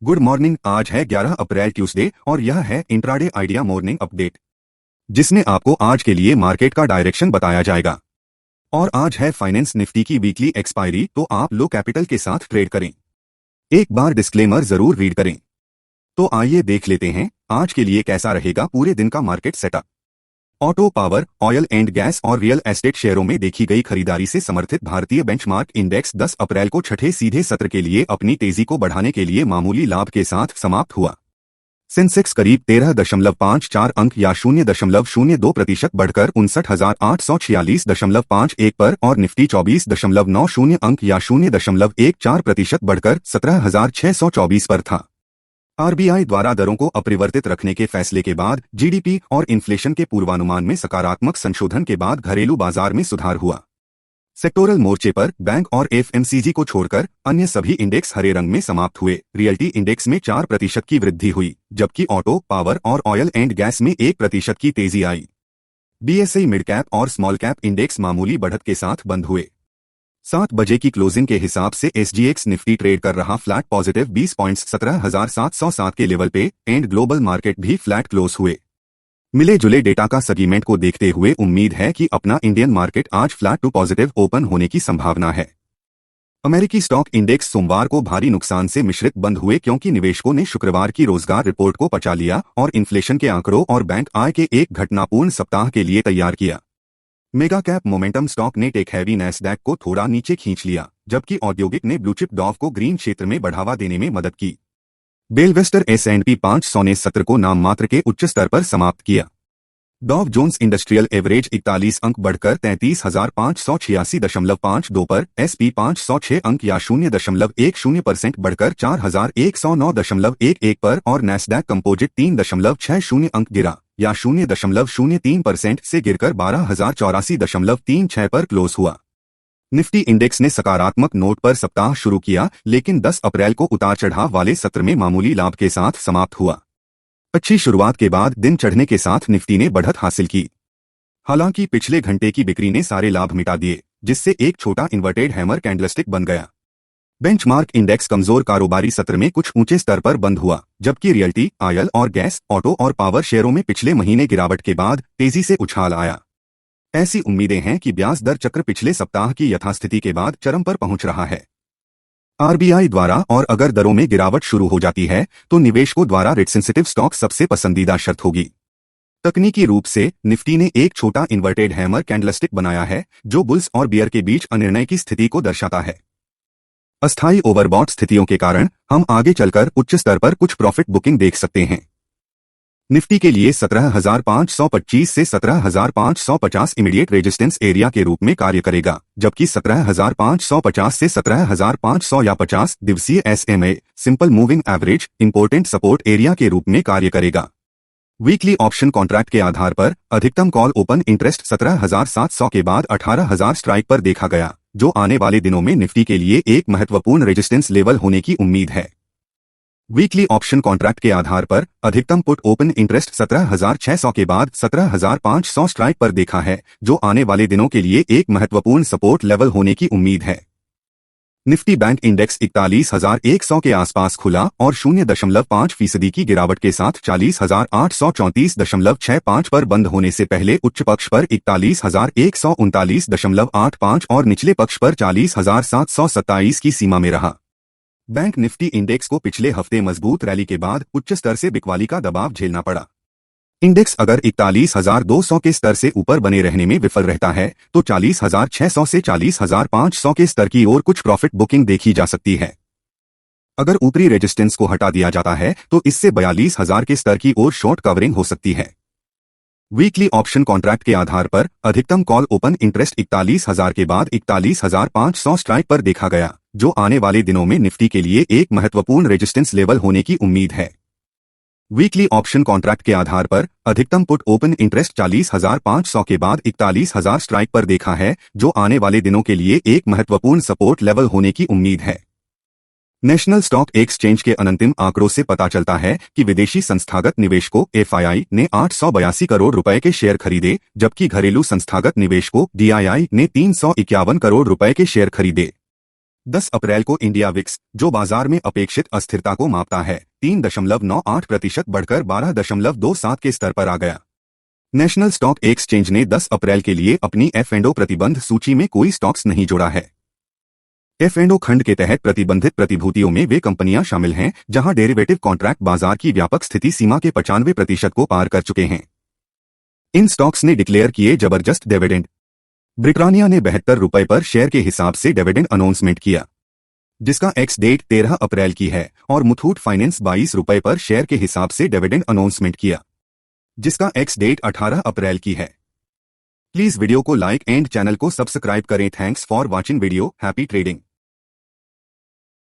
Good morning. आज है 11 अप्रैल Tuesday और यह है इंट्राडे आइडिया मॉर्निंग अपडेट, जिसमें आपको आज के लिए मार्केट का डायरेक्शन बताया जाएगा। और आज है फाइनेंस निफ्टी की वीकली एक्सपायरी, तो आप लो कैपिटल के साथ ट्रेड करें। एक बार डिस्क्लेमर जरूर रीड करें। तो आइए देख लेते हैं आज के लिए कैसा रहेगा पूरे दिन का market setup. Auto, power, oil and gas और रियल एस्टेट शेयरों में देखी गई खरीदारी से समर्थित भारतीय बेंचमार्क इंडेक्स 10 अप्रैल को छठे सीधे सत्र के लिए अपनी तेजी को बढ़ाने के लिए मामूली लाभ के साथ समाप्त हुआ। सेंसेक्स करीब 13.54 अंक या 0.02% बढ़कर 59,846.51 पर और निफ्टी 24.90 अंक या 0.14% बढ़कर 17,624 पर था। आरबीआई द्वारा दरों को अपरिवर्तित रखने के फैसले के बाद जीडीपी और इन्फ्लेशन के पूर्वानुमान में सकारात्मक संशोधन के बाद घरेलू बाजार में सुधार हुआ। सेक्टोरल मोर्चे पर बैंक और एफएमसीजी को छोड़कर अन्य सभी इंडेक्स हरे रंग में समाप्त हुए। रियल्टी इंडेक्स में 4% की वृद्धि हुई, जबकि ऑटो, पावर और ऑयल एंड गैस में 1% की तेजी आई। बीएसई मिड कैप और स्मॉल कैप इंडेक्स मामूली बढ़त के साथ बंद हुए। 7 बजे की क्लोजिंग के हिसाब से एसजीएक्स निफ्टी ट्रेड कर रहा फ्लैट पॉजिटिव 20 पॉइंट्स 17,707 के लेवल पे एंड ग्लोबल मार्केट भी फ्लैट क्लोज हुए। मिले जुले डेटा का सेगमेंट को देखते हुए उम्मीद है कि अपना इंडियन मार्केट आज फ्लैट टू पॉजिटिव ओपन होने की संभावना है। अमेरिकी स्टॉक इंडेक्स सोमवार को भारी नुकसान से मिश्रित बंद हुए, क्योंकि निवेशकों ने शुक्रवार की रोजगार रिपोर्ट को पचा लिया और इन्फ्लेशन के आंकड़ों और बैंक आय के एक घटनापूर्ण सप्ताह के लिए तैयार किया। मेगा कैप मोमेंटम स्टॉक ने टेक हैवी नैस्डैक को थोड़ा नीचे खींच लिया, जबकि औद्योगिक ने ब्लूचिप डॉव को ग्रीन क्षेत्र में बढ़ावा देने में मदद की। बेलवेस्टर S&P 500 ने सत्र को नाममात्र के उच्च स्तर पर समाप्त किया। डॉव जोन्स इंडस्ट्रियल एवरेज 41 अंक बढ़कर 33,586.52 पर, SP 500 6 अंक या 0.10% बढ़कर 4,109.11 पर और नैस्डैक कंपोजिट 3.60 अंक गिरा या 0.03% से गिरकर 12,084.36 पर क्लोज हुआ। निफ्टी इंडेक्स ने सकारात्मक नोट पर सप्ताह शुरू किया, लेकिन 10 अप्रैल को उतार चढ़ाव वाले सत्र में मामूली लाभ के साथ समाप्त हुआ। अच्छी शुरुआत के बाद दिन चढ़ने के साथ निफ्टी ने बढ़त हासिल की। हालांकि पिछले घंटे की बिक्री ने सारे लाभ मिटा दिए, जिससे एक छोटा इन्वर्टेड हैमर कैंडलस्टिक बन गया। बेंचमार्क इंडेक्स कमजोर कारोबारी सत्र में कुछ ऊंचे स्तर पर बंद हुआ, जबकि रियल्टी, ऑयल और गैस, ऑटो और पावर शेयरों में पिछले महीने गिरावट के बाद तेजी से उछाल आया। ऐसी उम्मीदें हैं कि ब्याज दर चक्र पिछले सप्ताह की यथास्थिति के बाद चरम पर पहुंच रहा है। आरबीआई द्वारा और अगर दरों में गिरावट शुरू हो जाती है तो निवेशकों द्वारा रेट सेंसिटिव स्टॉक सबसे पसंदीदा शर्त होगी। तकनीकी रूप से निफ्टी ने एक छोटा इन्वर्टेड हैमर कैंडलस्टिक बनाया है, जो बुल्स और बियर के बीच अनिर्णय की स्थिति को दर्शाता है। अस्थायी ओवरबॉट स्थितियों के कारण हम आगे चलकर उच्च स्तर पर कुछ प्रॉफिट बुकिंग देख सकते हैं। निफ्टी के लिए 17,525 से 17,550 इमीडिएट रेजिस्टेंस एरिया के रूप में कार्य करेगा, जबकि 17,550 से 17,500 या 50 दिवसीय SMA simple moving average important support area के रूप में कार्य करेगा। वीकली ऑप्शन कॉन्ट्रैक्ट के आधार पर अधिकतम कॉल ओपन इंटरेस्ट 17,700 के बाद 18,000 स्ट्राइक पर देखा गया, जो आने वाले दिनों में निफ्टी के लिए एक महत्वपूर्ण रेजिस्टेंस लेवल होने की उम्मीद है। वीकली ऑप्शन कॉन्ट्रैक्ट के आधार पर अधिकतम पुट ओपन इंटरेस्ट 17,600 के बाद 17,500 स्ट्राइक पर देखा है, जो आने वाले दिनों के लिए एक महत्वपूर्ण सपोर्ट लेवल होने की उम्मीद है। निफ्टी बैंक इंडेक्स 41,100 के आसपास खुला और 0.5% की गिरावट के साथ 40,834.65 पर बंद होने से पहले उच्च पक्ष पर 41,139.85 और निचले पक्ष पर 40,727 की सीमा में रहा। बैंक निफ्टी इंडेक्स को पिछले हफ्ते मजबूत रैली के बाद उच्च स्तर से बिकवाली का दबाव झेलना पड़ा। इंडेक्स अगर 41,200 के स्तर से ऊपर बने रहने में विफल रहता है तो 40,600 से 40,500 के स्तर की ओर कुछ प्रॉफिट बुकिंग देखी जा सकती है। अगर ऊपरी रेजिस्टेंस को हटा दिया जाता है तो इससे 42,000 के स्तर की ओर शॉर्ट कवरिंग हो सकती है। वीकली ऑप्शन कॉन्ट्रैक्ट के आधार पर अधिकतम कॉल ओपन इंटरेस्ट 41,000 के बाद 41,500 स्ट्राइक पर देखा गया, जो आने वाले दिनों में निफ्टी के लिए एक महत्वपूर्ण रेजिस्टेंस लेवल होने की उम्मीद है। वीकली ऑप्शन कॉन्ट्रैक्ट के आधार पर अधिकतम पुट ओपन इंटरेस्ट 40,500 के बाद 41,000 स्ट्राइक पर देखा है, जो आने वाले दिनों के लिए एक महत्वपूर्ण सपोर्ट लेवल होने की उम्मीद है। नेशनल स्टॉक एक्सचेंज के अंतिम आंकड़ों से पता चलता है कि विदेशी संस्थागत निवेशकों FII ने 882 करोड़ रुपए के शेयर खरीदे, जबकि घरेलू संस्थागत निवेशकों DII ने 351 करोड़ रुपए के शेयर खरीदे। 10 अप्रैल को इंडिया विक्स, जो बाजार में अपेक्षित अस्थिरता को मापता है, 3.98% बढ़कर 12.27 के स्तर पर आ गया। नेशनल स्टॉक एक्सचेंज ने 10 अप्रैल के लिए अपनी F&O प्रतिबंध सूची में कोई स्टॉक्स नहीं जोड़ा है। F&O खंड के तहत प्रतिबंधित प्रतिभूतियों में वे कंपनियां शामिल हैं जहां डेरिवेटिव कॉन्ट्रैक्ट बाजार की व्यापक स्थिति सीमा के 95% को पार कर चुके हैं। इन स्टॉक्स ने डिक्लेयर किए जबरदस्त डिविडेंड। ब्रिटानिया ने 72 रुपये पर शेयर के हिसाब से डिविडेंड अनाउंसमेंट किया, जिसका एक्स डेट 13 अप्रैल की है, और मुथूट फाइनेंस 22 रुपये पर शेयर के हिसाब से डिविडेंड अनाउंसमेंट किया, जिसका एक्स डेट 18 अप्रैल की है। प्लीज वीडियो को लाइक एंड चैनल को सब्सक्राइब करें। Thanks for watching video. Happy trading.